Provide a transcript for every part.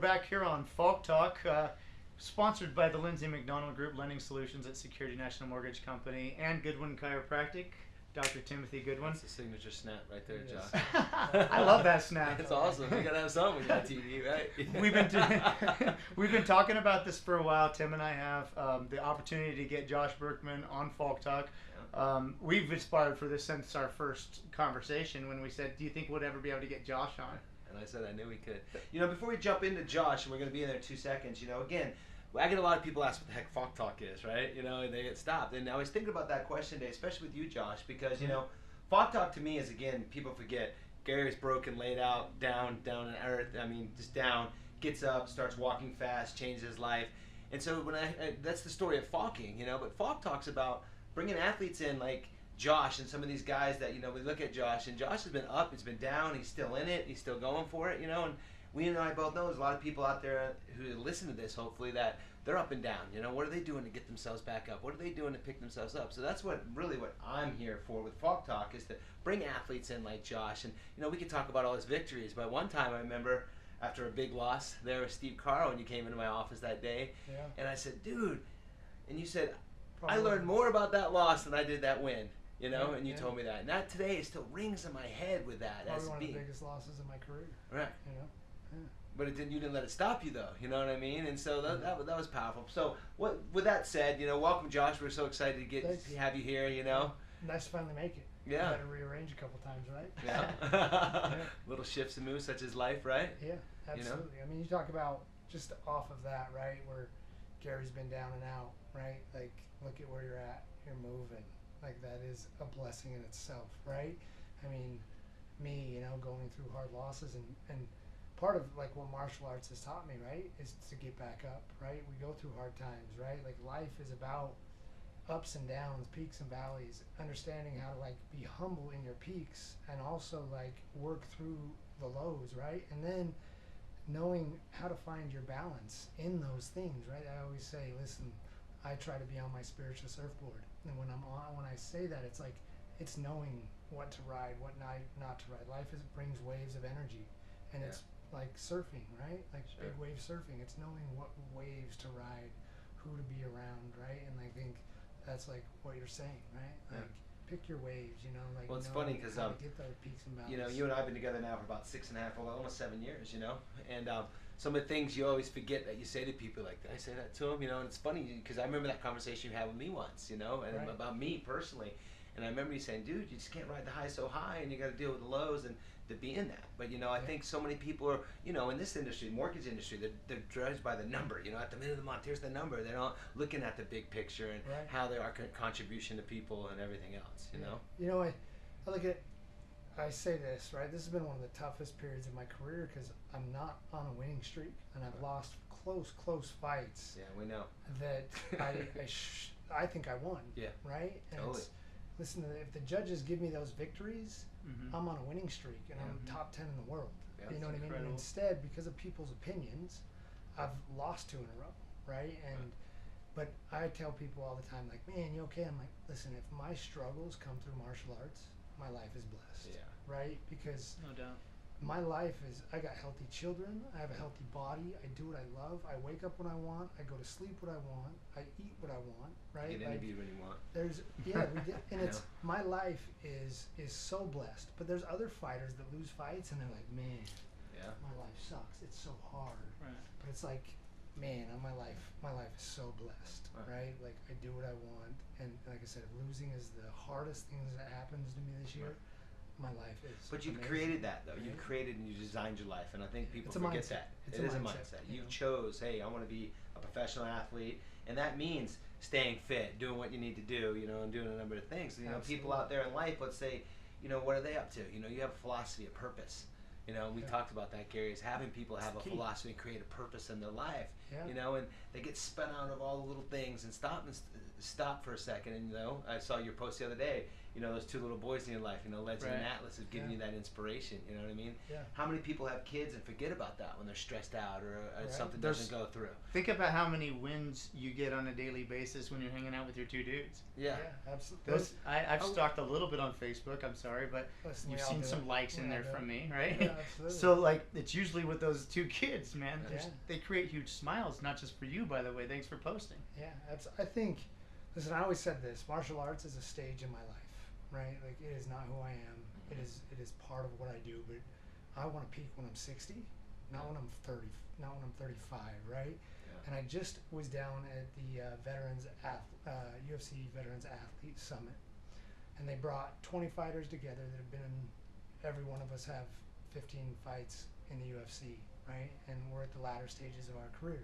back here on FalkTalk, sponsored by the Lindsay McDonald Group Lending Solutions at Security National Mortgage Company and Goodwin Chiropractic. Dr. Timothy Goodwin. That's a signature snap right there, Yes. Josh. I love that snap. It's awesome. You gotta have something when you're on TV, right? We've been talking about this for a while. Tim and I have the opportunity to get Josh Burkman on FalkTalk. We've aspired for this since our first conversation when we said, "Do you think we'll ever be able to get Josh on?" And I said I knew we could. You know, before we jump into Josh, and we're going to be in there in 2 seconds, you know, again, I get a lot of people ask what the heck FalkTalk is, right? You know, and they get stopped. And I was thinking about that question today, especially with you, Josh, because, you know, FalkTalk to me is, again, people forget, Gary's broken, laid out, down in earth, I mean, just down, gets up, starts walking fast, changes his life. And so when that's the story of Falking, you know, but Falk talks about bringing athletes in like Josh and some of these guys that, you know, we look at Josh, and Josh has been up, he's been down, he's still in it, he's still going for it, you know, and we and I both know there's a lot of people out there who listen to this, hopefully, that they're up and down, you know, what are they doing to get themselves back up? What are they doing to pick themselves up? So that's what I'm here for with Falk Talk, is to bring athletes in like Josh, and, you know, we could talk about all his victories, but one time I remember after a big loss there with Steve Carl, and you came into my office that day, and I said, dude, and you said, I learned more about that loss than I did that win. You know, and you told me that. And that today still rings in my head with that. Probably one of the biggest losses in my career. Right. You know? Yeah. But you didn't let it stop you, though. You know what I mean? And so that was powerful. So with that said, you know, welcome, Josh. We're so excited to have you here, you know. Nice to finally make it. Yeah. You had to rearrange a couple times, right? Yeah. Little shifts and moves such as life, right? Yeah, absolutely. You know? I mean, you talk about just off of that, right, where Gary's been down and out, right? Like, look at where you're at. You're moving. Like, that is a blessing in itself, right? I mean, me, you know, going through hard losses and part of, like, what martial arts has taught me, right, is to get back up, right? We go through hard times, right? Like, life is about ups and downs, peaks and valleys, understanding how to, like, be humble in your peaks and also, like, work through the lows, right? And then knowing how to find your balance in those things, right? I always say, listen, I try to be on my spiritual surfboard. And when I say that, it's like, it's knowing what to ride, what not to ride. Life brings waves of energy, and it's like surfing, right? Like big wave surfing. It's knowing what waves to ride, who to be around, right? And I think that's like what you're saying, right? Like pick your waves, you know. Like, well, it's funny because get those peaks and valleys. You know, you and I have been together now for about 6.5, almost 7 years, you know, and some of the things you always forget that you say to people, like, did I say that to them? You know, and it's funny because I remember that conversation you had with me once, you know, and about me personally. And I remember you saying, dude, you just can't ride the high so high, and you got to deal with the lows and to be in that. But, you know, I think so many people are, you know, in this industry, mortgage industry, they're judged by the number. You know, at the end of the month, here's the number. They're not looking at the big picture and how they are contribution to people and everything else, you know? You know, I look at, I say this, right? This has been one of the toughest periods of my career because I'm not on a winning streak, and I've lost close fights. Yeah, we know. That I think I won. Yeah. Right? And totally. Listen, if the judges give me those victories, I'm on a winning streak, and I'm top 10 in the world. Yeah, you know what I mean? And instead, because of people's opinions, I've lost 2 in a row, right? And but I tell people all the time, like, man, you okay? I'm like, listen, if my struggles come through martial arts, my life is blessed. Yeah. Right? Because No doubt. my life is, I got healthy children, I have a healthy body, I do what I love, I wake up when I want, I go to sleep what I want, I eat what I want, right? You get interviewed when you want. There's, we did, and it's, my life is so blessed, but there's other fighters that lose fights and they're like, man, my life sucks, it's so hard. Right. But it's like, man, my life is so blessed, right? Like, I do what I want, and like I said, losing is the hardest thing that happens to me this year. My life is. But you've amazing. created that, though. You've created and you designed your life, and I think people It's a forget mindset. that. It's It a is a mindset, mindset. you You know? chose, hey, I want to be a professional athlete, and that means staying fit, doing what you need to do, you know, and doing a number of things. You know, people out there in life, let's say, you know, what are they up to? You know, you have a philosophy, a purpose. You know, and we talked about that, Gary, is having people have a philosophy and create a purpose in their life. You know, and they get spun out of all the little things and stop for a second. And, you know, I saw your post the other day. you know, those two little boys in your life, you know, Legend and Right. Atlas, have given you that inspiration. You know what I mean? Yeah. How many people have kids and forget about that when they're stressed out or something There's- doesn't go through? Think about how many wins you get on a daily basis when you're hanging out with your two dudes. Yeah. Absolutely. I've stalked a little bit on Facebook. I'm sorry, but Listen, you've we all seen do some it. likes in We all there do from it. me, right? Yeah, absolutely. So like it's usually with those two kids, man. Yeah. They create huge smiles, not just for you, by the way. Thanks for posting. Yeah, I think. Listen, I always said this: martial arts is a stage in my life, right? Like it is not who I am. It is part of what I do. But I want to peak when I'm 60, not when I'm 30, not when I'm 35, right? Yeah. And I just was down at the UFC Veterans Athlete Summit, and they brought 20 fighters together that have been in. Every one of us have 15 fights in the UFC, right? And we're at the latter stages of our career.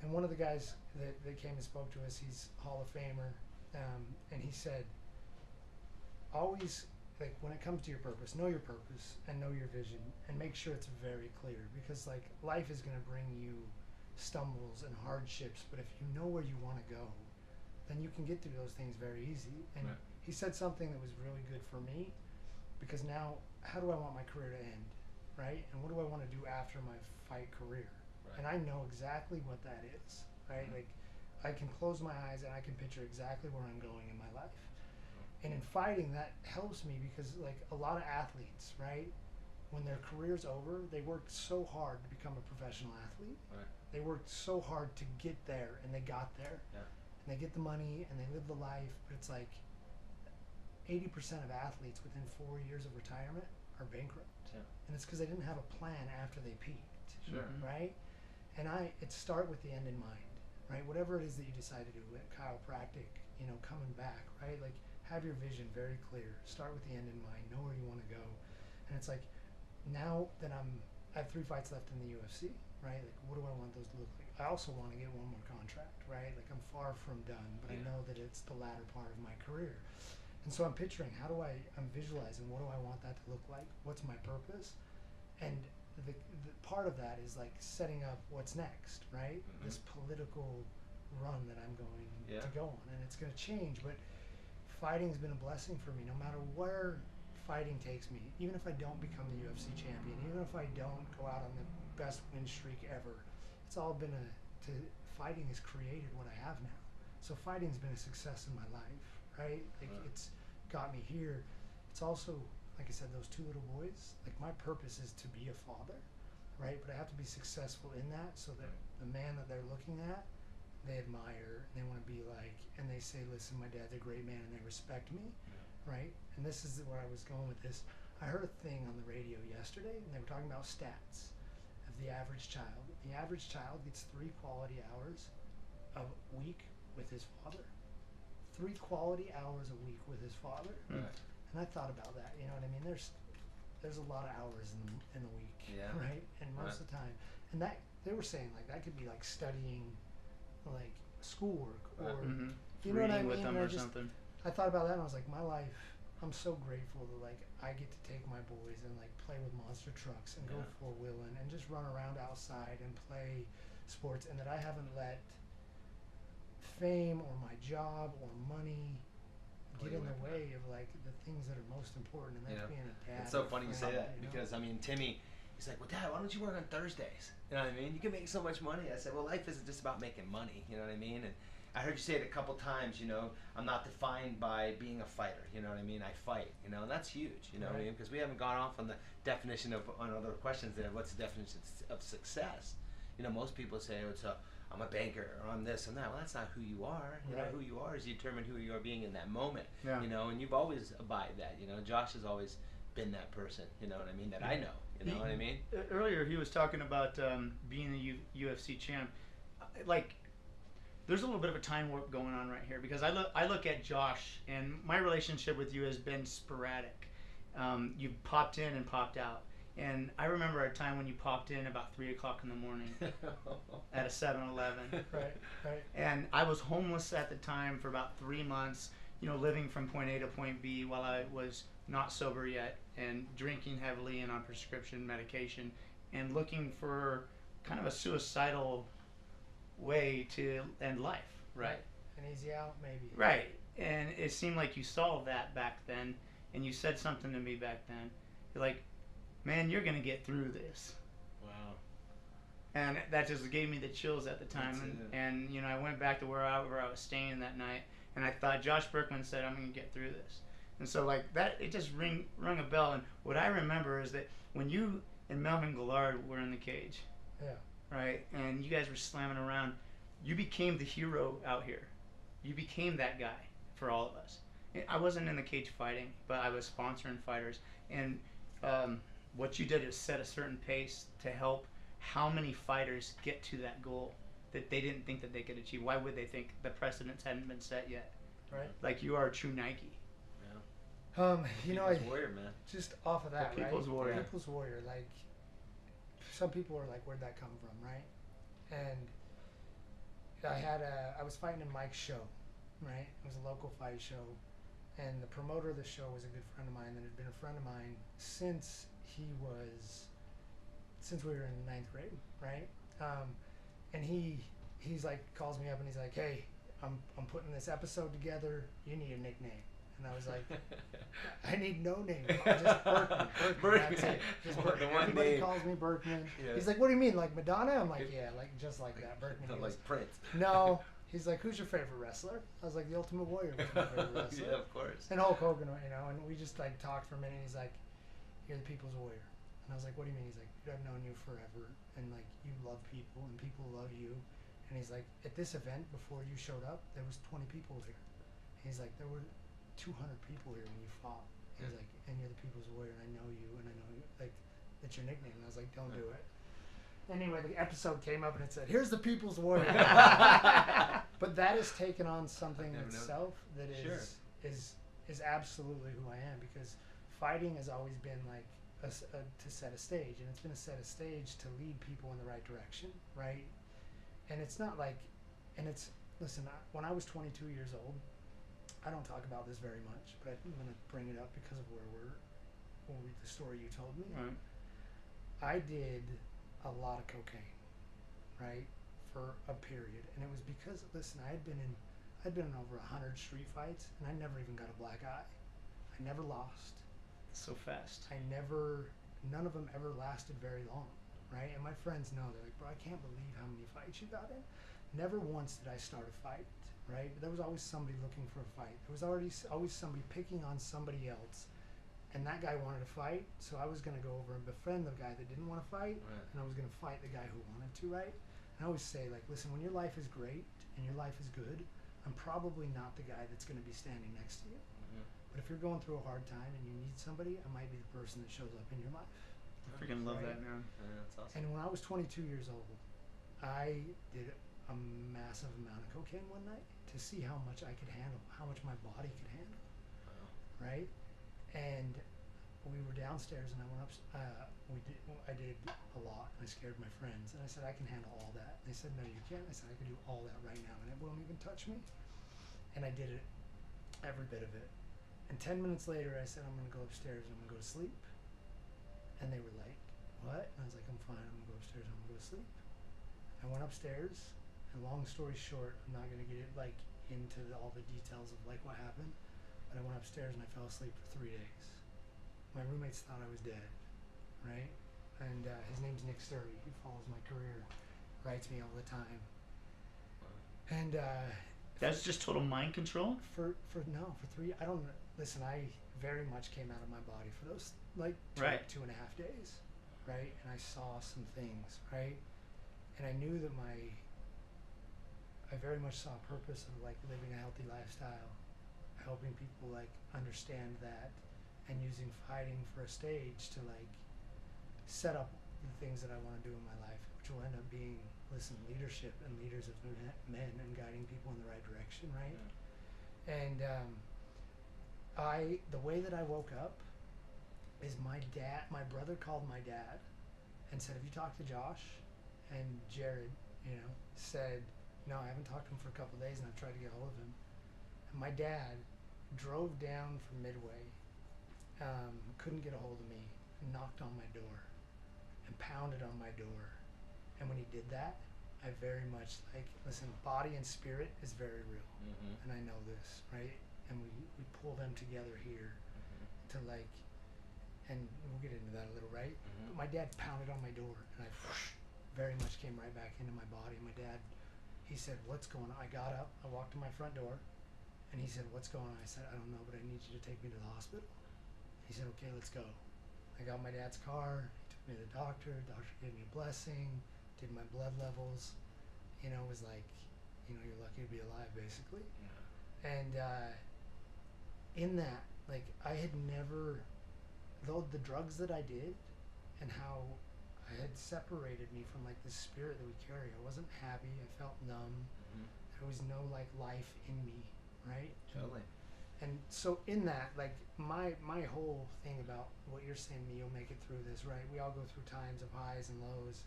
And one of the guys that came and spoke to us, he's Hall of Famer, and he said, always, like, when it comes to your purpose, know your purpose and know your vision and make sure it's very clear, because, like, life is going to bring you stumbles and hardships, but if you know where you want to go, then you can get through those things very easy. And Right. he said something that was really good for me, because now, how do I want my career to end, right? And what do I want to do after my fight career? Right. And I know exactly what that is, right? Mhm. Like, I can close my eyes and I can picture exactly where I'm going in my life. And in fighting, that helps me because, like, a lot of athletes, right, when their career's over, they worked so hard to become a professional athlete. Right. They worked so hard to get there, and they got there. Yeah. And they get the money and they live the life, but it's like 80% of athletes within 4 years of retirement are bankrupt. Yeah. And it's because they didn't have a plan after they peaked. Sure. Mhm. Right? And it start with the end in mind, right? Whatever it is that you decide to do, chiropractic, you know, coming back, right? Like, have your vision very clear. Start with the end in mind. Know where you want to go. And it's like, now that I have 3 fights left in the UFC, right? Like, what do I want those to look like? I also want to get one more contract, right? Like, I'm far from done, but I Yeah. know that it's the latter part of my career. And so I'm picturing, I'm visualizing, what do I want that to look like? What's my purpose? And the part of that is, like, setting up what's next, right? Mhm. This political run that I'm going Yeah. to go on, and it's going to change. But fighting's been a blessing for me, no matter where fighting takes me. Even if I don't become the UFC champion, even if I don't go out on the best win streak ever, it's all been fighting has created what I have now. So fighting's been a success in my life, right? Like, Right. it's got me here. It's also, like I said, those 2 little boys, like, my purpose is to be a father, right? But I have to be successful in that so that the man that they're looking at, they admire and they want to be like, and they say, listen, my dad's a great man, and they respect me, right? And this is where I was going with this. I heard a thing on the radio yesterday, and they were talking about stats of the average child. The average child gets 3 quality hours a week with his father. 3 quality hours a week with his father. Mm. Right. And I thought about that. You know what I mean? There's a lot of hours in the week, Yeah. right? And most of the time, and that they were saying, like, that could be like studying, like, schoolwork, or Right. Mm-hmm. you know what I Reading with mean? them And or something. I thought about that, and I was like, my life, I'm so grateful that, like, I get to take my boys and, like, play with monster trucks and go Yeah. 4-wheeling and just run around outside and play sports, and that I haven't let fame or my job or money Pull get you in the away way of, like, the things that are most important, and that's Yeah. being a dad. It's so or a funny you say friend, that you know? because, I mean, Timmy, he's like, well, Dad, why don't you work on Thursdays? You know what I mean? You can make so much money. I said, well, life isn't just about making money. You know what I mean? And I heard you say it a couple times, you know, I'm not defined by being a fighter. You know what I mean? I fight, you know, and that's huge. You know what I Right. mean? Because we haven't gone off on the definition on other questions there. What's the definition of success? You know, most people say, oh, I'm a banker, or I'm this and that. Well, that's not who you are. You know, Right. who you are is you determine who you are being in that moment. Yeah. You know, and you've always abided that. You know, Josh has always been that person. You know what I mean? That I know. You know what I mean? Earlier, he was talking about being a UFC champ. Like, there's a little bit of a time warp going on right here because I look at Josh, and my relationship with you has been sporadic. You popped in and popped out. And I remember a time when you popped in about 3 o'clock in the morning at a 7-Eleven. Right, right. And I was homeless at the time for about 3 months, you know, living from point A to point B while I was not sober yet and drinking heavily and on prescription medication and looking for kind of a suicidal way to end life. Right. An easy out, maybe. Right. and it seemed like you saw that back then, and you said something to me back then. You're like, man, you're gonna get through this. Wow. And that just gave me the chills at the time. And you know, I went back to where I was staying that night, and I thought Josh Burkman said, I'm gonna get through this. And so like that, it just rung a bell. And what I remember is that when you and Melvin Gillard were in the cage, Yeah. right, and you guys were slamming around, you became the hero out here. You became that guy for all of us. I wasn't in the cage fighting, but I was sponsoring fighters. And what you did is set a certain pace to help how many fighters get to that goal that they didn't think that they could achieve. Why would they think? The precedents hadn't been set yet. Right. Like, you are a true Nike. You know, People's warrior, man. just off of that, The people's right? warrior. People's warrior. Like, some people are like, where'd that come from, right? And I was fighting in Mike's show, right? It was a local fight show, and the promoter of the show was a good friend of mine that had been a friend of mine since we were in the 9th grade, right? And he's like, calls me up and he's like, hey, I'm putting this episode together. You need a nickname. And I was like, I need no name. Just Burkman. That's it. Just Burkman. Everybody calls me Burkman. Yeah. He's like, what do you mean, like Madonna? I'm like, yeah, like just like that. Burkman. Not like Prince. No. He's like, who's your favorite wrestler? I was like, The Ultimate Warrior was my favorite wrestler. Yeah, of course. And Hulk Hogan, you know, and we just like talked for a minute. He's like, you're the people's warrior. And I was like, what do you mean? He's like, I've known you forever, and like you love people, and people love you. And he's like, at this event before you showed up, there was 20 people here. He's like, there were 200 people here when you fought. He's like, and you're the people's warrior, and I know you, like, that's your nickname. And I was like, don't do it. Anyway, the episode came up and it said, here's the people's warrior. But that has taken on something itself that is absolutely who I am, because fighting has always been like to set a stage, and it's been a set a stage to lead people in the right direction, right? And it's not like, listen, when I was 22 years old, I don't talk about this very much, but I'm going to bring it up because of the story you told me. Right. I did a lot of cocaine, right, for a period, and it was because, listen, I'd been in over 100 street fights, and I never even got a black eye. I never lost. So fast. None of them ever lasted very long, right? And my friends know, they're like, bro, I can't believe how many fights you got in. Never once did I start a fight, right? But there was always somebody looking for a fight. There was always somebody picking on somebody else, and that guy wanted to fight, so I was going to go over and befriend the guy that didn't want to fight, right, and I was going to fight the guy who wanted to, right? And I always say, like, listen, when your life is great and your life is good, I'm probably not the guy that's going to be standing next to you. Mm-hmm. But if you're going through a hard time and you need somebody, I might be the person that shows up in your life. I freaking love right? that, man. Yeah, that's awesome. And when I was 22 years old, I did a massive amount of cocaine one night to see how much I could handle, how much my body could handle, right? And we were downstairs, and I went up. I did a lot, and I scared my friends. And I said, I can handle all that. And they said, no, you can't. I said, I can do all that right now, and it won't even touch me. And I did it, every bit of it. And 10 minutes later, I said, I'm going to go upstairs, and I'm going to go to sleep. And they were like, what? And I was like, I'm fine. I'm going to go upstairs, and I'm going to go to sleep. I went upstairs, and long story short, I'm not going to get it like into all the details of like what happened, but I went upstairs and I fell asleep for 3 days. My roommates thought I was dead, right? And his name's Nick Sturdy. He follows my career, writes me all the time. And that's just total mind control? For 3, I don't, listen, I very much came out of my body for those like 2.5 days, right? And I saw some things, right? And I knew that I very much saw a purpose of like living a healthy lifestyle, helping people like understand that, and using fighting for a stage to like set up the things that I want to do in my life, which will end up being, listen, leadership and leaders of men and guiding people in the right direction, right? Yeah. And the way that I woke up is my brother called my dad and said, have you talked to Josh? And Jared, said, no, I haven't talked to him for a couple of days, and I've tried to get hold of him. And my dad drove down from Midway, couldn't get a hold of me, and knocked on my door and pounded on my door. And when he did that, I very much like, listen, body and spirit is very real. Mm-hmm. And I know this, right? And we pull them together here to like, and we'll get into that a little, right? But my dad pounded on my door, and I very much came right back into my body. My dad, he said, what's going on? I got up, I walked to my front door, and he said, what's going on? I said, I don't know, but I need you to take me to the hospital. He said, okay, let's go. I got my dad's car, he took me to the doctor gave me a blessing, did my blood levels, it was like, you're lucky to be alive, basically. Yeah. And in that, like, I had never, though the drugs that I did and how I had separated me from like the spirit that we carry, I wasn't happy, I felt numb, there was no like life in me, right? Totally. And so in that, like, my whole thing about what you're saying, me, you'll make it through this, right? We all go through times of highs and lows,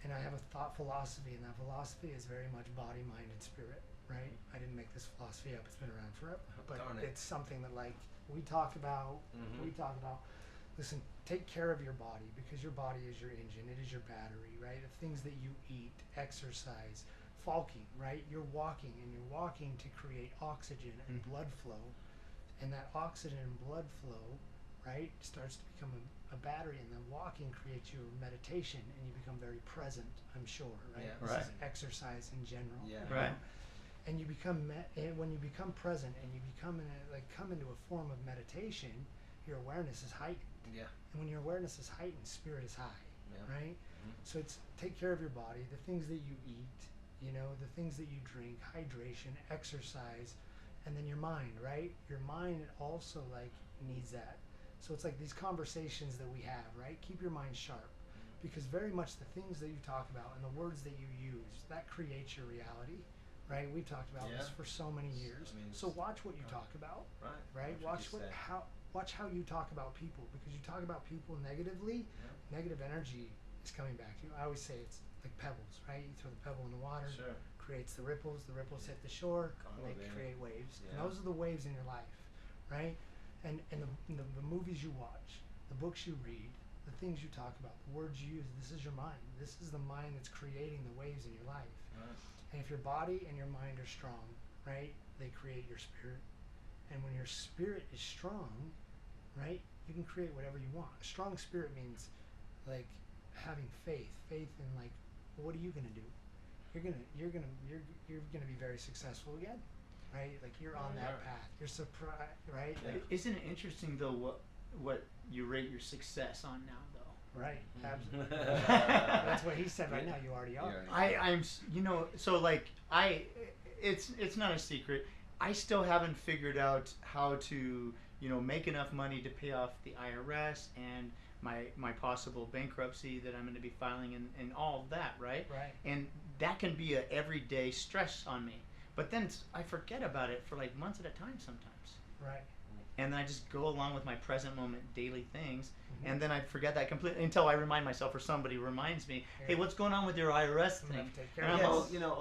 and I have a thought philosophy, and that philosophy is very much body, mind, and spirit, right? I didn't make this philosophy up, it's been around forever, but it's something that like we talk about, listen, take care of your body, because your body is your engine, it is your battery, right? The things that you eat, exercise, falking, right? You're walking to create oxygen and blood flow, and that oxygen and blood flow, right, starts to become a battery, and then walking creates your meditation, and you become very present, I'm sure, right? Yeah. This is exercise in general. Yeah. Right. And you become when you become present and you become come into a form of meditation, your awareness is heightened. Yeah. And when your awareness is heightened, spirit is high, right? So it's take care of your body, the things that you eat, the things that you drink, hydration, exercise, and then your mind, right? Your mind also like needs that. So it's like these conversations that we have, right? Keep your mind sharp, because very much the things that you talk about and the words that you use, that creates your reality, right? We've talked about this for so many years. So watch what you talk about, right? Watch how you talk about people, because you talk about people negatively, negative energy is coming back to you. I always say it's like pebbles, right? You throw the pebble in the water, creates the ripples hit the shore, and they create waves. And those are the waves in your life, right? And the movies you watch, the books you read, the things you talk about, the words you use, this is your mind. This is the mind that's creating the waves in your life. And if your body and your mind are strong, right, they create your spirit. And when your spirit is strong, right, you can create whatever you want. A strong spirit means like having faith in like, what are you gonna do? You're gonna be very successful again, right? Like you're on that path. You're surprised, right? Yeah. Isn't it interesting though what you rate your success on now though? Right, absolutely. That's what he said. Right now, you already are. I'm so like it's not a secret. I still haven't figured out how to make enough money to pay off the IRS and my possible bankruptcy that I'm going to be filing and all of that, right? Right. And that can be a everyday stress on me. But then I forget about it for like months at a time sometimes. Right. And then I just go along with my present moment daily things, and then I forget that completely until I remind myself or somebody reminds me, hey, what's going on with your IRS thing?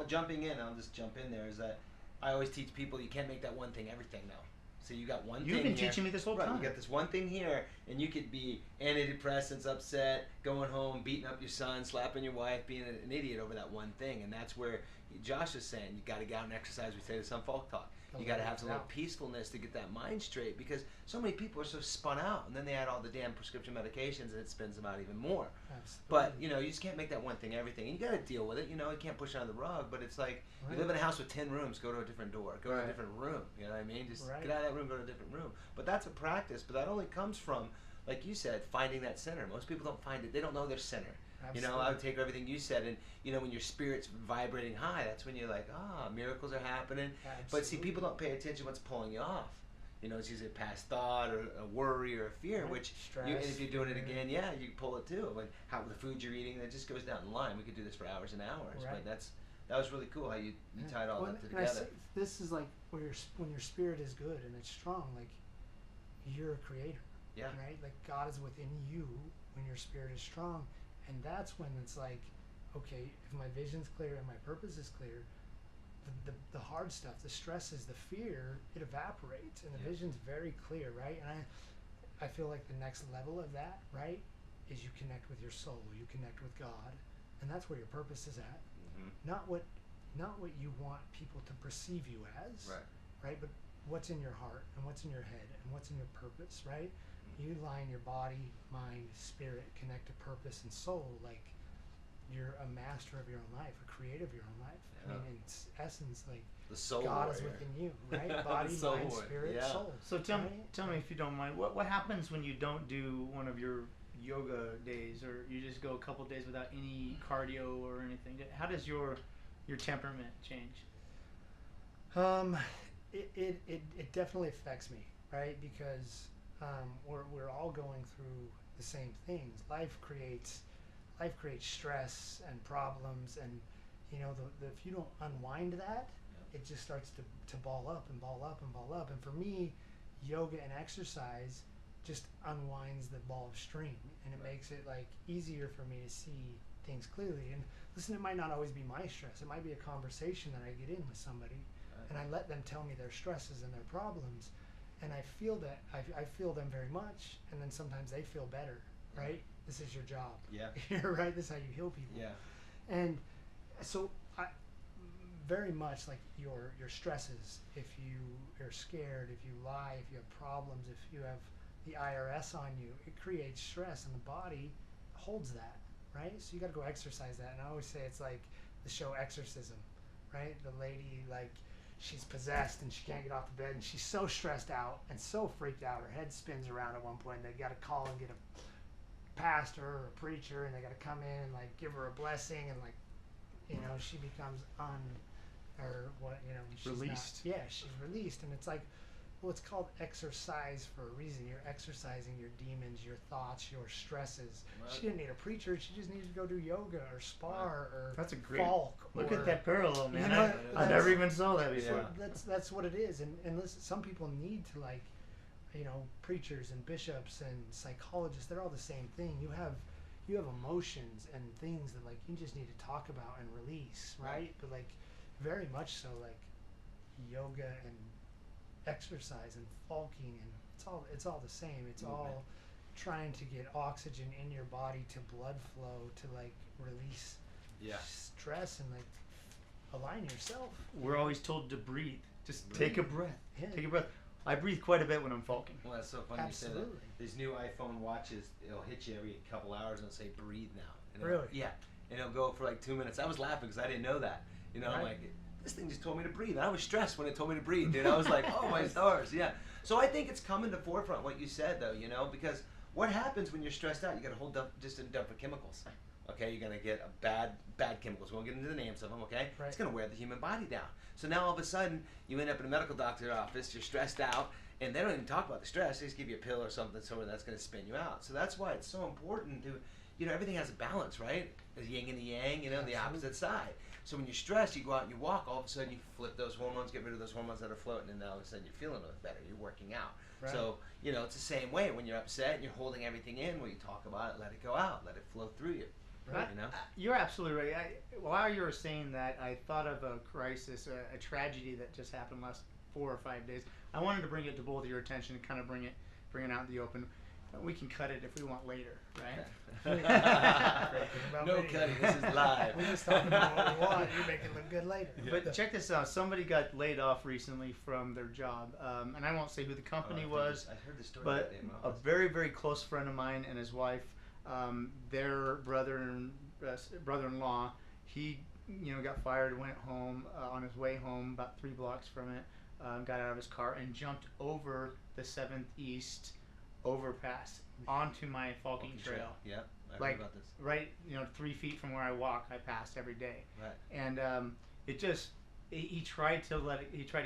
Jumping in, I'll just jump in there, is that I always teach people you can't make that one thing everything now. So you got one thing You've been here. teaching me this whole time. You got this one thing here, and you could be antidepressants, upset, going home, beating up your son, slapping your wife, being an idiot over that one thing. And that's where Josh is saying you got to get out and exercise. We say this on FalkTalk. You got to have some little peacefulness to get that mind straight, because so many people are so spun out, and then they add all the damn prescription medications, and it spins them out even more. Absolutely. But you just can't make that one thing everything, and you got to deal with it. You can't push it on the rug. But it's like you live in a house with 10 rooms, go to a different door, go to a different room. You know what I mean? Just get out of that room, go to a different room. But that's a practice. But that only comes from, like you said, finding that center. Most people don't find it. They don't know their center. Absolutely. I would take everything you said, and when your spirit's vibrating high, that's when you're like, miracles are happening. Absolutely. But see, people don't pay attention what's pulling you off. It's usually a past thought or a worry or a fear, which stress, and if you're doing it again, you pull it too. But how the food you're eating, that just goes down the line. We could do this for hours and hours, but that was really cool how you tied all that together. This is like when your spirit is good and it's strong, like you're a creator. Yeah. Right? Like God is within you when your spirit is strong. And that's when it's like, okay, if my vision's clear and my purpose is clear, the hard stuff, the stresses, the fear, it evaporates, and the vision's very clear, right? And I feel like the next level of that, right, is you connect with your soul, you connect with God, and that's where your purpose is at. Mm-hmm. Not what you want people to perceive you as, right? But what's in your heart and what's in your head and what's in your purpose, right? You line your body, mind, spirit, connect to purpose and soul, like you're a master of your own life, a creator of your own life. Yeah. I mean, in essence, like The soul God is warrior. within you, right? Body, Soul mind, warrior, spirit, yeah. soul. So tell right? me if you don't mind, what happens when you don't do one of your yoga days, or you just go a couple days without any cardio or anything? How does your temperament change? It definitely affects me, right? Because we're all going through the same things. Life creates stress and problems, and you know if you don't unwind that, it just starts to ball up and ball up and ball up. And for me, yoga and exercise just unwinds the ball of string, and it makes it like easier for me to see things clearly. And listen, it might not always be my stress. It might be a conversation that I get in with somebody, and I let them tell me their stresses and their problems, and I feel that I feel them very much, and then sometimes they feel better, right? This is your job. Yeah. You're right. This is how you heal people. Yeah. And so I very much like your stresses. If you are scared, if you lie, if you have problems, if you have the IRS on you, it creates stress, and the body holds that, right? So you got to go exercise that. And I always say it's like the show Exorcism, right? The lady, like, she's possessed and she can't get off the bed, and she's so stressed out and so freaked out, her head spins around at one point, and they got to call and get a pastor or a preacher, and they got to come in and like give her a blessing, and like, you know, she becomes she's Released. she's released. And it's like, well, it's called exercise for a reason. You're exercising your demons, your thoughts, your stresses. Right. She didn't need a preacher. She just needed to go do yoga or spar or That's a great Falk. Look or, at that parallel, man. You know, I never even saw that before. Yeah. That's what it is. And listen, some people need to, like, you know, preachers and bishops and psychologists, they're all the same thing. You have emotions and things that, like, you just need to talk about and release, right? But like very much so, like yoga and exercise and falking, and it's all the same. It's all trying to get oxygen in your body to blood flow, to like release stress and like align yourself. We're always told to breathe. Just take a breath. Yeah. Take a breath. I breathe quite a bit when I'm falking. Well, that's so funny you say that. Absolutely. These new iPhone watches, it'll hit you every couple hours and it'll say breathe now. And Really? Yeah. And it'll go for like 2 minutes. I was laughing because I didn't know that. You know, I'm Right. like, this thing just told me to breathe. And I was stressed when it told me to breathe, dude. I was like, oh my stars, yeah. So I think it's coming to forefront what you said, though, you know, because what happens when you're stressed out? You got a whole just a dump of chemicals. Okay, you're gonna get a bad chemicals. We won't get into the names of them. Okay, Right. It's gonna wear the human body down. So now all of a sudden you end up in a medical doctor's office. You're stressed out, and they don't even talk about the stress. They just give you a pill or something that's gonna spin you out. So that's why it's so important to, you know, everything has a balance, right? The yin and the yang, you know, the opposite side. So when you're stressed, you go out and you walk. All of a sudden you flip those hormones, get rid of those hormones that are floating, and now all of a sudden you're feeling a little better. You're working out. Right. So you know, it's the same way when you're upset and you're holding everything in. When you talk about it, let it go out, let it flow through you. Right. You know? You're absolutely right. While you were saying that, I thought of a crisis, a tragedy that just happened last 4 or 5 days. I wanted to bring it to both of your attention and kind of bring it out in the open. We can cut it if we want later, right? No cutting. This is live. We just talking about what we want. You make it look good later. But check this out. Somebody got laid off recently from their job, and I won't say who the company was, I heard the story. but a very, very close friend of mine and his wife, their brother-in-law, he, you know, got fired, went home on his way home, about 3 blocks from it, got out of his car and jumped over the 7th East overpass onto my Falking Trail. Yeah, I Like, heard about this. right, you know, 3 feet from where I walk, I passed every day. Right. And he tried to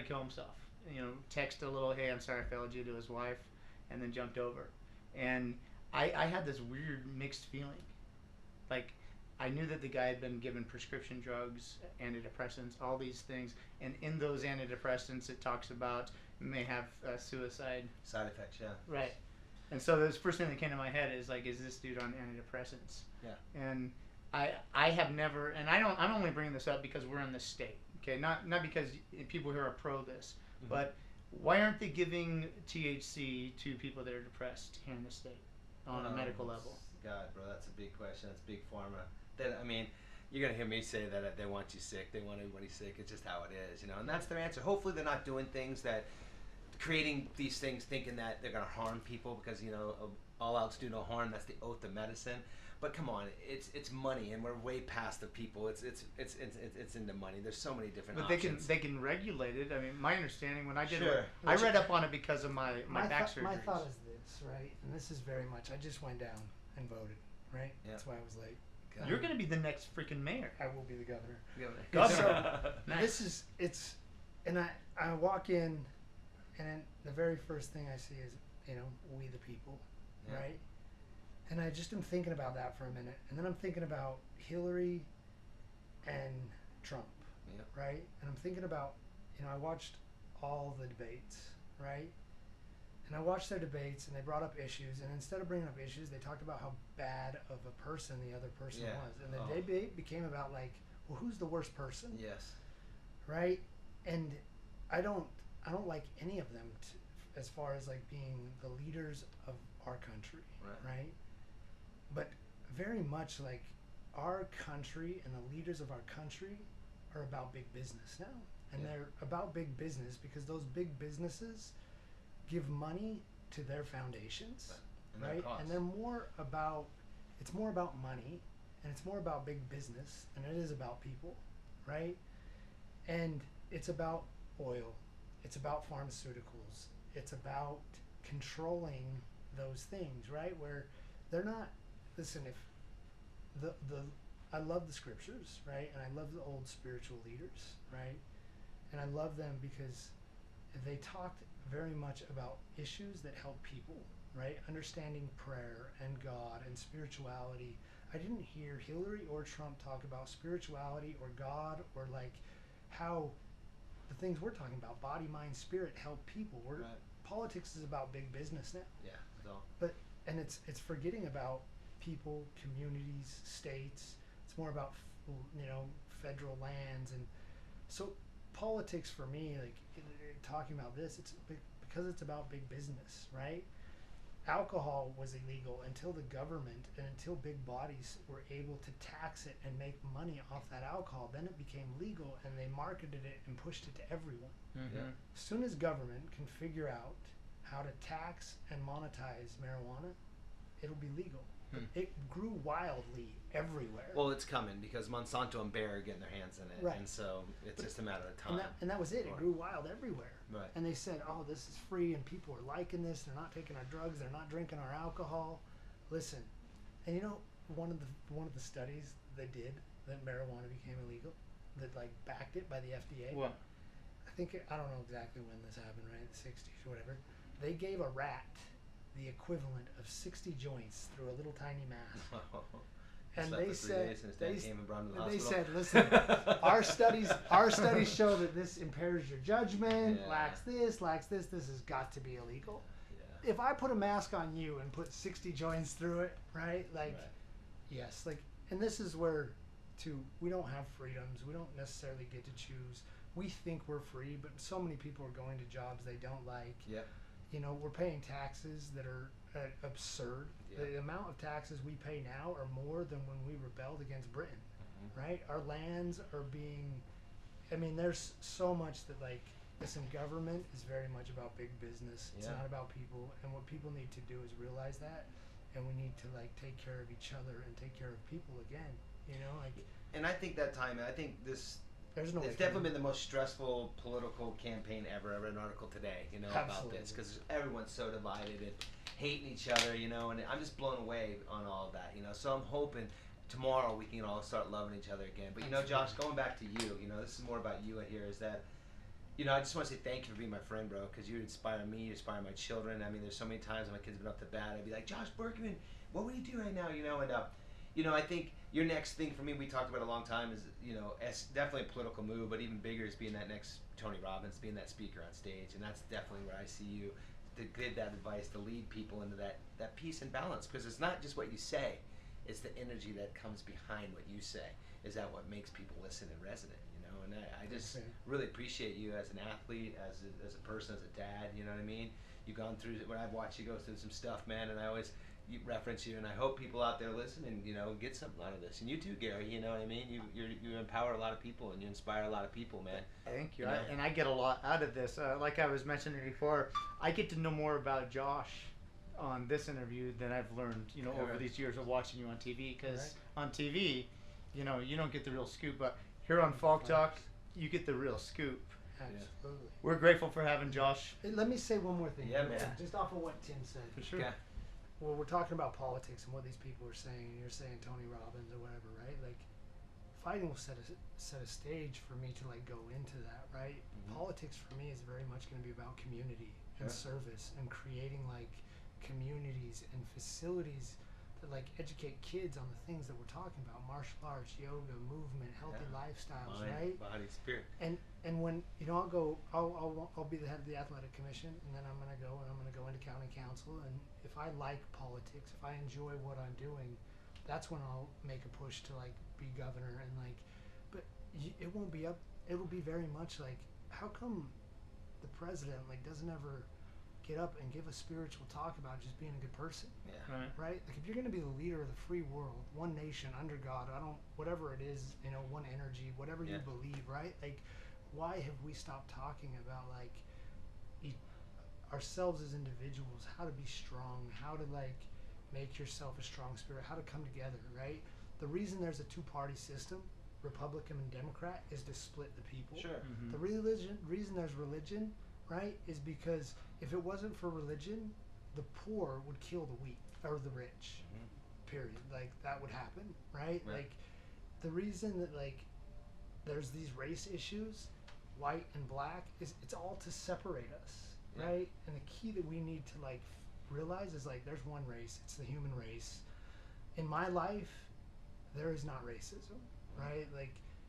kill himself. You know, text a little, hey, I'm sorry I failed you, to his wife, and then jumped over. And I had this weird mixed feeling. Like, I knew that the guy had been given prescription drugs, antidepressants, all these things. And in those antidepressants, it talks about may have suicide. Side effects, yeah. Right. And so the first thing that came to my head is like, is this dude on antidepressants? Yeah. And I have never, and I'm only bringing this up because we're in this state, okay? Not because people here are pro this, but why aren't they giving THC to people that are depressed here in the state on a medical level? God, bro, that's a big question. That's big pharma. That, I mean, you're gonna hear me say that they want you sick, they want everybody sick. It's just how it is, you know. And that's their answer. Hopefully, they're not doing things that, creating these things, thinking that they're gonna harm people because all outs do no harm. That's the oath of medicine. But come on, it's money, and we're way past the people. It's into money. There's so many different options. They can regulate it. I mean, my understanding when I did Sure. it, I read up on it because of my back surgery. My thought is this, right? And this is very much. I just went down and voted, right? Yeah. That's why I was late. You're gonna be the next freaking mayor. I will be the governor. Governor. Nice. And I walk in, and the very first thing I see is we the people, right? And I just am thinking about that for a minute, and then I'm thinking about Hillary and Trump, right? And I'm thinking about I watched all the debates, right? And I watched their debates, and they brought up issues, and instead of bringing up issues, they talked about how bad of a person the other person was. And the debate became about well, who's the worst person? Yes. Right? And I don't like any of them as far as being the leaders of our country, right? But very much our country and the leaders of our country are about big business now. And they're about big business because those big businesses give money to their foundations, right? And they're it's more about money, and it's more about big business than it is about people, right? And it's about oil, it's about pharmaceuticals, it's about controlling those things, right? Where they're not, listen, if I love the scriptures, right? And I love the old spiritual leaders, right? And I love them because they talked very much about issues that help people, right? Understanding prayer and God and spirituality. I didn't hear Hillary or Trump talk about spirituality or God or how the things we're talking about, body, mind, spirit, help people. Politics is about big business now. Yeah, that's all. But it's forgetting about people, communities, states. It's more about federal lands, and so politics for me, talking about this, it's because it's about big business, right? Alcohol was illegal until the government and until big bodies were able to tax it and make money off that alcohol. Then it became legal, and they marketed it and pushed it to everyone. Mm-hmm. As soon as government can figure out how to tax and monetize marijuana, it'll be legal. It grew wildly everywhere. Well, it's coming because Monsanto and Bayer are getting their hands in it, right? And so it's just a matter of time. And that was it. It grew wild everywhere. Right. And they said, "Oh, this is free, and people are liking this. They're not taking our drugs. They're not drinking our alcohol." Listen, and one of the studies they did that marijuana became illegal, that backed it by the FDA. What? I don't know exactly when this happened, right? The 60s or whatever. They gave a rat the equivalent of 60 joints through a little tiny mask. And they said, listen, our studies show that this impairs your judgment, lacks this, this has got to be illegal. Yeah. If I put a mask on you and put 60 joints through it, right? Yes, and this is where we don't have freedoms. We don't necessarily get to choose. We think we're free, but so many people are going to jobs they don't like. Yep. We're paying taxes that are absurd. Yeah. The amount of taxes we pay now are more than when we rebelled against Britain, right? Our lands are being, there's so much that listen, government is very much about big business. It's not about people. And what people need to do is realize that, and we need to take care of each other and take care of people again, And I think it's definitely been the most stressful political campaign ever. I read an article today, about this, because everyone's so divided and hating each other, and I'm just blown away on all of that, So I'm hoping tomorrow we can all start loving each other again. But Josh, going back to you, this is more about you here. Is that, I just want to say thank you for being my friend, bro, because you inspire me, you inspire my children. There's so many times when my kids have been up to bat, I'd be like, Josh Burkman, what would you do right now, And I think your next thing for me, we talked about a long time, is as definitely a political move, but even bigger is being that next Tony Robbins, being that speaker on stage, and that's definitely where I see you, to give that advice, to lead people into that peace and balance, because it's not just what you say, it's the energy that comes behind what you say. Is that what makes people listen and resonate? And I just really appreciate you as an athlete, as a person, as a dad. You know what I mean? You've gone through, when I've watched you go through some stuff, man, and I always, reference you, and I hope people out there listening, get something out of this. And you too, Gary. You know what I mean? You empower a lot of people, and you inspire a lot of people, man. Thank you. And I get a lot out of this. Like I was mentioning before, I get to know more about Josh on this interview than I've learned, over these years of watching you on TV. Because on TV, you don't get the real scoop, but here on Falk Talk, you get the real scoop. Absolutely. We're grateful for having Josh. Hey, let me say one more thing. Yeah, man. Just off of what Tim said. For sure. Yeah. Well, we're talking about politics and what these people are saying, and you're saying Tony Robbins or whatever, right? Like, fighting will set a stage for me to go into that, right? Mm-hmm. Politics for me is very much going to be about community and service and creating communities and facilities that educate kids on the things that we're talking about: martial arts, yoga, movement, healthy lifestyles, Mind, right? body, spirit. And when I'll be the head of the athletic commission, and then I'm gonna go into county council, and if I like politics, if I enjoy what I'm doing, that's when I'll make a push to be governor and but it won't be up. It'll be very much how come the president doesn't ever get up and give a spiritual talk about just being a good person? Yeah. Right? If you're going to be the leader of the free world, one nation under God, whatever it is, one energy, whatever you believe, right? Why have we stopped talking about ourselves as individuals, how to be strong, how to make yourself a strong spirit, how to come together, right? The reason there's a two-party system, Republican and Democrat, is to split the people. Sure. Mm-hmm. The reason there's religion, right, is because if it wasn't for religion, the poor would kill the weak or the rich. Mm-hmm. Period. That would happen, right? The reason that there's these race issues, white and black, is it's all to separate us, right? And the key that we need to realize is there's one race. It's the human race. In my life, there is not racism, right?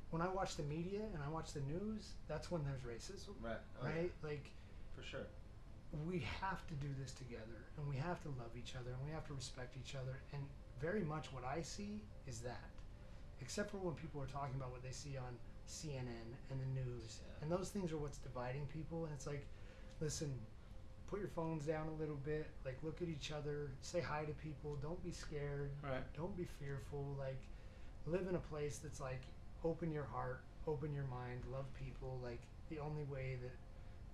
When I watch the media and I watch the news, that's when there's racism, Right. Oh, right? yeah. For sure. We have to do this together, and we have to love each other, and we have to respect each other. And very much what I see is that, except for when people are talking about what they see on CNN and the news, and those things are what's dividing people. And it's listen, put your phones down a little bit, look at each other, say hi to people, don't be scared, Right. don't be fearful, live in a place that's open your heart, open your mind, love people. The only way that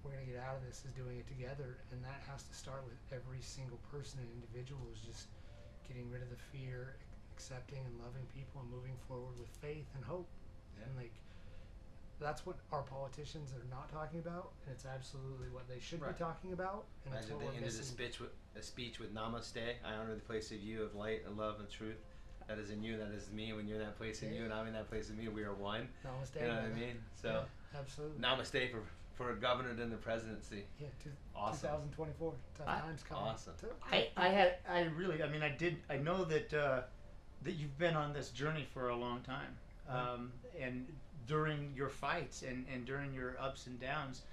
we're going to get out of this is doing it together, and that has to start with every single person and individual is just getting rid of the fear, accepting and loving people, and moving forward with faith and hope. And that's what our politicians are not talking about, and it's absolutely what they should be talking about. And Imagine it's what they we're ended missing. a speech with Namaste. I honor the place of you of light and love and truth. That is in you, that is in me. When you're in that place in you and I'm in that place in me, we are one. Namaste. You know what I mean? So, absolutely. Namaste for a governor in the presidency. Yeah, Awesome. 2024. Tough times coming. Awesome. I know that that you've been on this journey for a long time, and during your fights and during your ups and downs,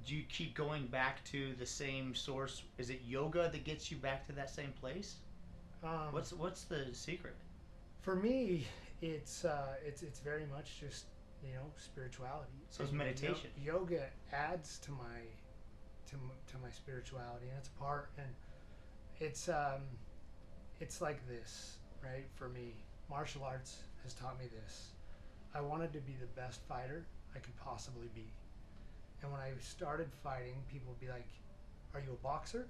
do you keep going back to the same source? Is it yoga that gets you back to that same place? What's the secret? For me, it's very much just spirituality. So it's meditation. Yoga adds to my spirituality, and it's a part. And it's like this, right? For me, martial arts has taught me this. I wanted to be the best fighter I could possibly be, and when I started fighting, people would be like, "Are you a boxer?"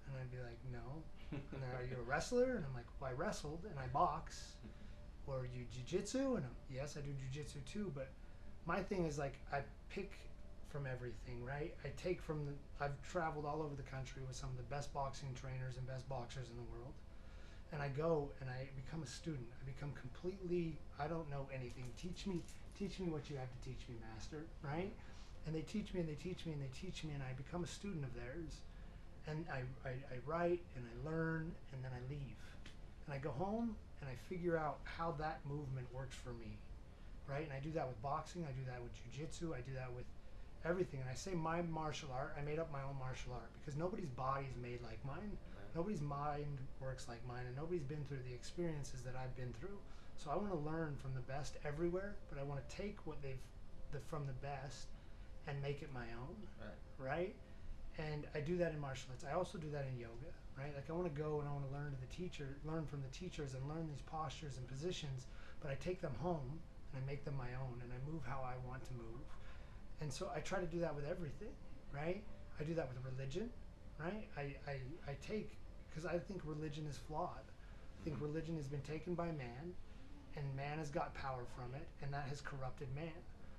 And I'd be like, "No." And then, "Are you a wrestler?" And I'm like, "Well, I wrestled and I box." Or "Are you jiu-jitsu?" And yes, I do jiu-jitsu too. But my thing is I pick from everything, right? I've traveled all over the country with some of the best boxing trainers and best boxers in the world. And I go and I become a student. I become completely, I don't know anything. Teach me what you have to teach me, master, right? And they teach me and they teach me and they teach me, and I become a student of theirs. And I write and I learn, and then I leave. And I go home and I figure out how that movement works for me, right? And I do that with boxing, I do that with jiu-jitsu, I do that with everything. And I say my martial art, I made up my own martial art because nobody's body is made like mine. Nobody's mind works like mine, and nobody's been through the experiences that I've been through. So I want to learn from the best everywhere, but I want to take what from the best and make it my own, right? And I do that in martial arts. I also do that in yoga, right? Like I want to go and I want to learn from the teachers and learn these postures and positions, but I take them home and I make them my own and I move how I want to move. And so I try to do that with everything, right? I do that with religion, right? I take, because I think religion is flawed. I think religion has been taken by man, and man has got power from it, and that has corrupted man.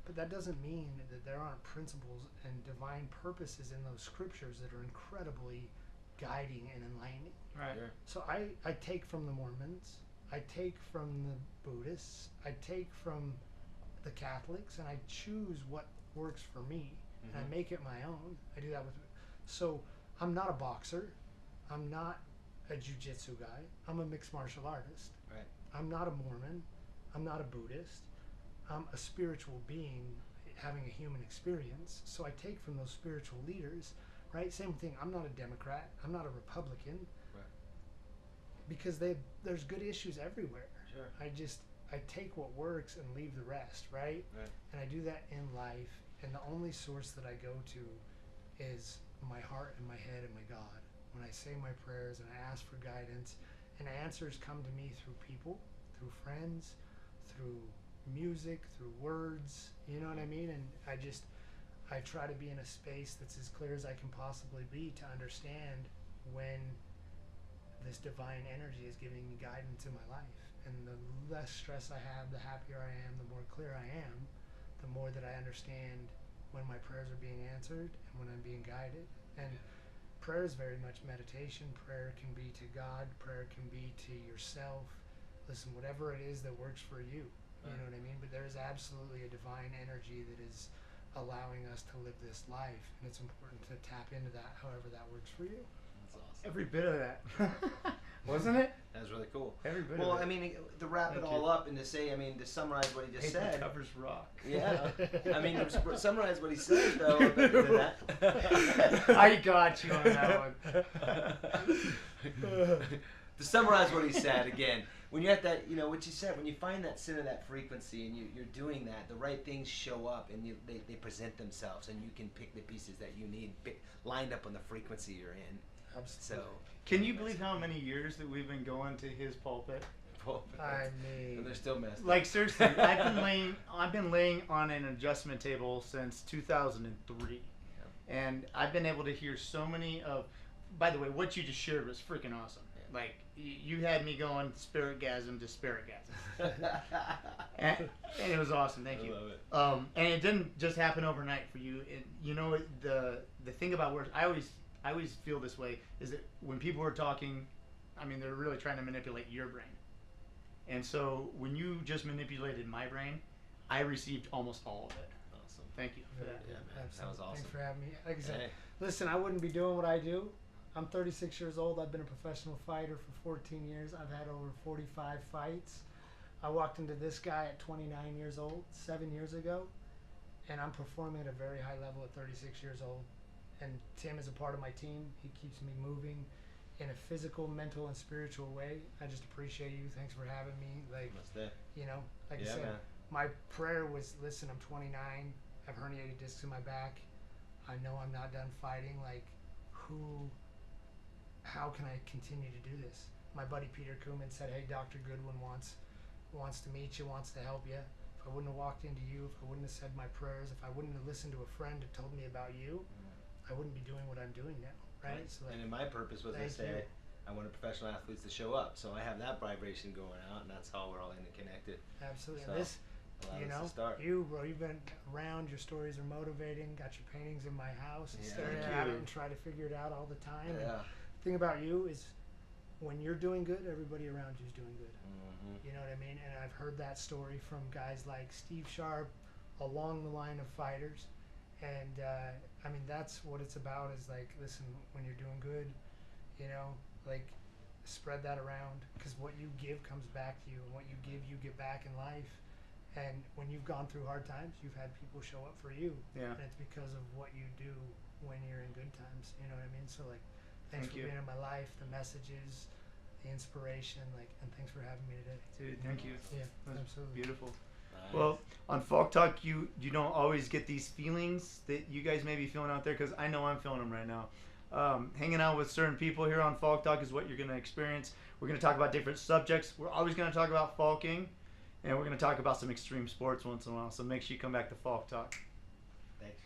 But that doesn't mean that there aren't principles and divine purposes in those scriptures that are incredibly guiding and enlightening. Right. Sure. So I take from the Mormons, I take from the Buddhists, I take from the Catholics, and I choose what works for me, and I make it my own. I do that with. So I'm not a boxer, I'm not a jiu-jitsu guy. I'm a mixed martial artist. Right. I'm not a Mormon. I'm not a Buddhist. I'm a spiritual being having a human experience. So I take from those spiritual leaders, right? Same thing. I'm not a Democrat. I'm not a Republican. Right. Because there's good issues everywhere. Sure. I take what works and leave the rest, right? Right. And I do that in life. And the only source that I go to is my heart and my head and my God. When I say my prayers and I ask for guidance, and answers come to me through people, through friends, through music, through words, you know what I mean? And I try to be in a space that's as clear as I can possibly be to understand when this divine energy is giving me guidance in my life. And the less stress I have, the happier I am, the more clear I am, the more that I understand when my prayers are being answered and when I'm being guided. And prayer is very much meditation. Prayer can be to God. Prayer can be to yourself. Listen, whatever it is that works for you. You know what I mean? But there is absolutely a divine energy that is allowing us to live this life. And it's important to tap into that however that works for you. That's awesome. Every bit of that. Wasn't it? That was really cool. Every bit Well, of it. I mean, to wrap Thank it all you. up and to say, I mean, to summarize what he just Paper said. covers rock. Yeah. I mean, to summarize what he said, though, that. I got you on that one. To summarize what he said again, when you're at that, you know, what you said, when you find that center, that frequency, and you're doing that, the right things show up and they present themselves, and you can pick the pieces that you need lined up on the frequency you're in. Absolutely. So, Can you believe how many years that we've been going to his pulpit? I mean, and they're still messed up. Like seriously, I've been laying on an adjustment table since 2003, and I've been able to hear so many of. By the way, what you just shared was freaking awesome. Like you had me going spiritgasm to spiritgasm, and it was awesome. Thank you. I love it. And it didn't just happen overnight for you. You know the thing about words, I always feel this way is that when people are talking, I mean they're really trying to manipulate your brain. And so when you just manipulated my brain, I received almost all of it. Awesome. Thank you for that. Yeah, man. That was awesome. Thanks for having me. Like I said, Hey. listen, I wouldn't be doing what I do. I'm 36 years old. I've been a professional fighter for 14 years. I've had over 45 fights. I walked into this guy at 29 years old, 7 years ago, and I'm performing at a very high level at 36 years old. And Tim is a part of my team. He keeps me moving in a physical, mental, and spiritual way. I just appreciate you. Thanks for having me. Like, you know, like I said, man. my prayer was, listen, I'm 29. I have herniated discs in my back. I know I'm not done fighting. Like, how can I continue to do this? My buddy Peter Kuhlman said, hey, Dr. Goodwin wants to meet you, wants to help you. If I wouldn't have walked into you, if I wouldn't have said my prayers, if I wouldn't have listened to a friend who told me about you, I wouldn't be doing what I'm doing now, right? So and my purpose was to say, I wanted professional athletes to show up. So I have that vibration going out, and that's how we're all interconnected. Absolutely. So, And this, you know, bro, you've been around, your stories are motivating, got your paintings in my house, and staring at it and try to figure it out all the time. Yeah. And the thing about you is when you're doing good, everybody around you is doing good. You know what I mean? And I've heard that story from guys like Steve Sharp along the line of fighters. And I mean, that's what it's about is like, listen, when you're doing good, you know, like spread that around, because what you give comes back to you, and what you give, you get back in life. And when you've gone through hard times, you've had people show up for you. Yeah. And it's because of what you do when you're in good times. You know what I mean? So like, thanks for being in my life, the messages, the inspiration, like, and thanks for having me today. Dude, thank you. Yeah, That's absolutely. beautiful. Nice. Well, on Falk Talk, you don't always get these feelings that you guys may be feeling out there, because I know I'm feeling them right now. Hanging out with certain people here on Falk Talk is what you're going to experience. We're going to talk about different subjects. We're always going to talk about falking, and we're going to talk about some extreme sports once in a while. So make sure you come back to Falk Talk. Thanks.